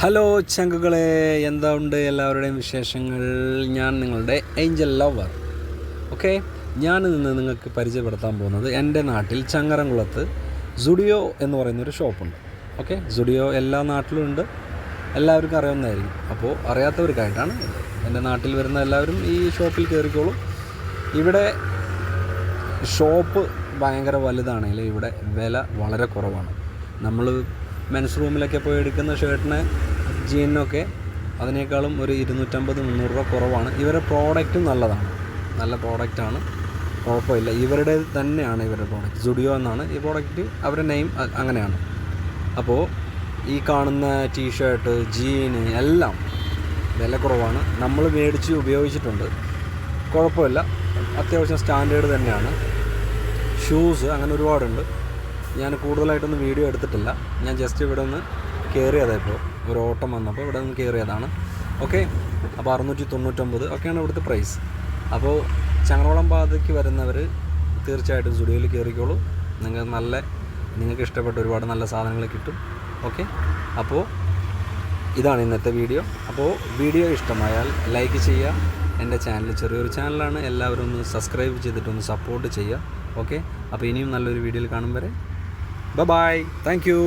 Hello ചങ്കുകളെ, എന്താ ഉണ്ട് എല്ലാവരുടെയും വിശേഷങ്ങൾ? ഞാൻ നിങ്ങളുടെ ഏഞ്ചൽ ലവർ. ഓക്കെ, ഞാൻ ഇന്ന് നിങ്ങൾക്ക് പരിചയപ്പെടുത്താൻ പോകുന്നത് എൻ്റെ നാട്ടിൽ ചങ്ങരംകുളത്ത് സുഡിയോ എന്ന് പറയുന്നൊരു ഷോപ്പുണ്ട്. ഓക്കെ, സുഡിയോ എല്ലാ നാട്ടിലും ഉണ്ട്, എല്ലാവർക്കും അറിയാവുന്നതായിരിക്കും. അപ്പോൾ അറിയാത്തവർക്കായിട്ടാണ് എൻ്റെ നാട്ടിൽ വരുന്ന എല്ലാവരും ഈ ഷോപ്പിൽ കയറിക്കോളും. ഇവിടെ ഷോപ്പ് ഭയങ്കര വലുതാണെങ്കിൽ ഇവിടെ വില വളരെ കുറവാണ്. നമ്മൾ മെൻസ് റൂമിലൊക്കെ പോയി എടുക്കുന്ന ഷർട്ടിന് ജീനിനൊക്കെ അതിനേക്കാളും ഒരു 250-300 രൂപ കുറവാണ്. ഇവരുടെ പ്രോഡക്റ്റും നല്ലതാണ്, നല്ല പ്രോഡക്റ്റാണ്, കുഴപ്പമില്ല. ഇവരുടെ തന്നെയാണ് ഇവരുടെ പ്രോഡക്റ്റ്, സുഡിയോ എന്നാണ് ഈ പ്രോഡക്റ്റ്, അവരുടെ നെയിം അങ്ങനെയാണ്. അപ്പോൾ ഈ കാണുന്ന ടീഷർട്ട്, ജീന് എല്ലാം വില കുറവാണ്. നമ്മൾ മേടിച്ച് ഉപയോഗിച്ചിട്ടുണ്ട്, കുഴപ്പമില്ല, അത്യാവശ്യം സ്റ്റാൻഡേർഡ് തന്നെയാണ്. ഷൂസ് അങ്ങനെ ഒരുപാടുണ്ട്. ഞാൻ കൂടുതലായിട്ടൊന്നും വീഡിയോ എടുത്തിട്ടില്ല, ഞാൻ ജസ്റ്റ് ഇവിടെ ഒന്ന് കയറിയതാണ്. ഇപ്പോൾ ഒരു ഓട്ടം വന്നപ്പോൾ ഇവിടെ നിന്ന് കയറിയതാണ്. ഓക്കെ, അപ്പോൾ 699 ഒക്കെയാണ് ഇവിടുത്തെ പ്രൈസ്. അപ്പോൾ ചങ്ങരംകുളം ഭാഗത്തേക്ക് വരുന്നവർ തീർച്ചയായിട്ടും സ്റ്റുഡിയോയിൽ കയറിക്കോളൂ. നിങ്ങൾക്ക് ഇഷ്ടപ്പെട്ട ഒരുപാട് നല്ല സാധനങ്ങൾ കിട്ടും. ഓക്കെ, അപ്പോൾ ഇതാണ് ഇന്നത്തെ വീഡിയോ. അപ്പോൾ വീഡിയോ ഇഷ്ടമായാൽ ലൈക്ക് ചെയ്യുക. എൻ്റെ ചാനൽ ചെറിയൊരു ചാനലാണ്, എല്ലാവരും ഒന്ന് സബ്സ്ക്രൈബ് ചെയ്തിട്ടൊന്ന് സപ്പോർട്ട് ചെയ്യുക. ഓക്കെ, അപ്പോൾ ഇനിയും നല്ലൊരു വീഡിയോയിൽ കാണും വരെ ബൈ. Thank you.